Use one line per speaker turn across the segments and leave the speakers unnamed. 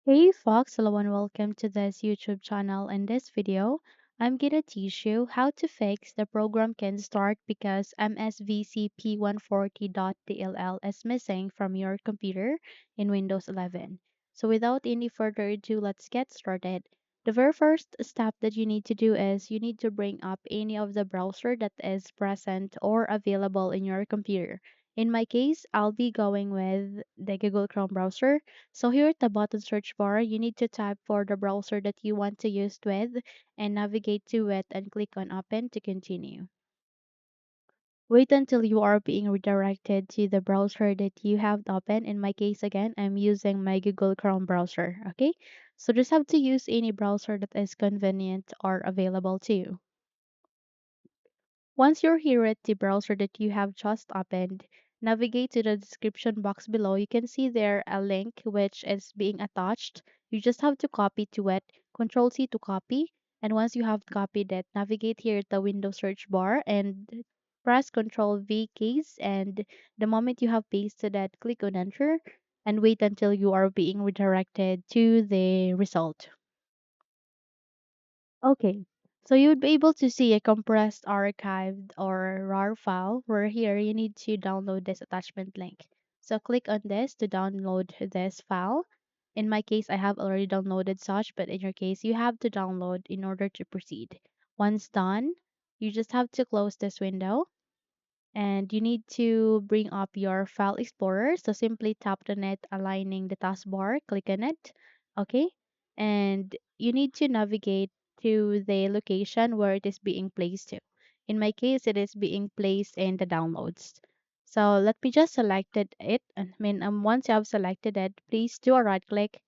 Hey Fox, hello and welcome to this YouTube channel. In this video, I'm gonna teach you how to fix the program can start because MSVCP140.dll is missing from your computer in Windows 11. So without any further ado, let's get started. The very first step that you need to do is you need to bring up any of the browser that is present or available in your computer. In my case, I'll be going with the Google Chrome browser. So here at the bottom search bar, you need to type for the browser that you want to use with and navigate to it and click on open to continue. Wait until you are being redirected to the browser that you have open. In my case again, I'm using my Google Chrome browser. Okay. So just have to use any browser that is convenient or available to you. Once you're here at the browser that you have just opened, navigate to the description box below. You can see there a link which is being attached. You just have to copy to it, Control C to copy. And once you have copied it, navigate here at the Windows search bar and press Control V keys. And the moment you have pasted it, click on enter and wait until you are being redirected to the result. Okay, so you'd be able to see a compressed, archived, or RAR file where here you need to download this attachment link. So click on this to download this file. In my case, I have already downloaded such, but in your case, you have to download in order to proceed. Once done, you just have to close this window and you need to bring up your file explorer. So simply tap on it, aligning the taskbar, click on it. Okay. And you need to navigate to the location where it is being placed to. In my case, it is being placed in the downloads. So let me just select it. Once you have selected it, please do a right click.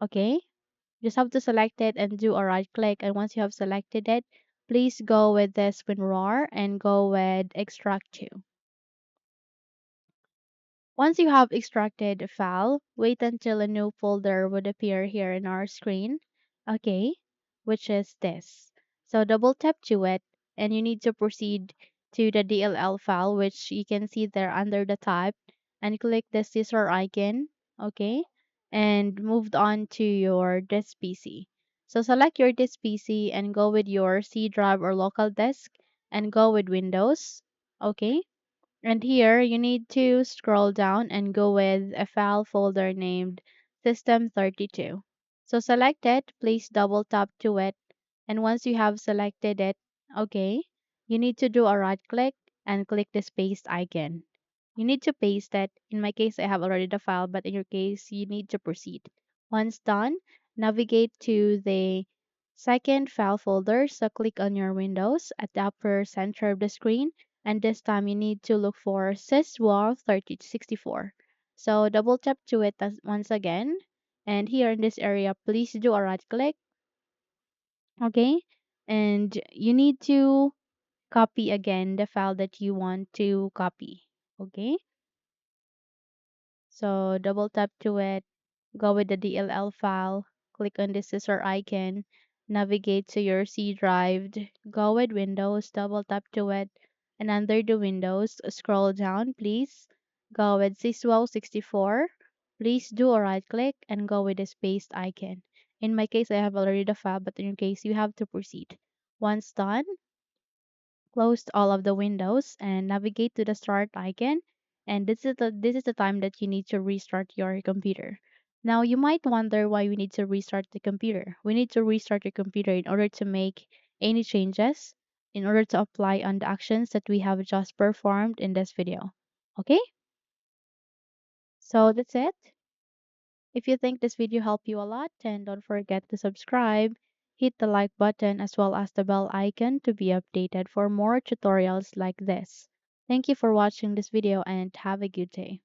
Okay. Just have to select it and do a right click. And once you have selected it, please go with this WinRAR and go with extract to. Once you have extracted a file, wait until a new folder would appear here in our screen. Okay, which is this. So double tap to it and you need to proceed to the DLL file, which you can see there under the type, and click the scissor icon. Okay, and moved on to your disk PC. So select your disk PC and go with your C drive or local disk and go with Windows. Okay, and here you need to scroll down and go with a file folder named System32. So select it, please double tap to it, and once you have selected it, okay, you need to do a right click and click the paste icon. You need to paste it. In my case, I have already the file, but in your case, you need to proceed. Once done, navigate to the second file folder. So click on your Windows at the upper center of the screen. And this time you need to look for syswall3064. So double tap to it once again. And here in this area, please do a right click. Okay. And you need to copy again the file that you want to copy. Okay. So double tap to it, go with the DLL file, click on the scissor icon, navigate to your C drive, go with Windows, double tap to it, and under the Windows, scroll down, please. Go with Syswell64. Please do a right click and go with the spaced icon. In my case, I have already the file, but in your case, you have to proceed. Once done, close all of the windows and navigate to the start icon, and this is the time that you need to restart your computer. Now you might wonder why we need to restart the computer. We need to restart your computer in order to make any changes, in order to apply on the actions that we have just performed in this video. Okay, so that's it. If you think this video helped you a lot, then don't forget to subscribe, hit the like button as well as the bell icon to be updated for more tutorials like this. Thank you for watching this video and have a good day.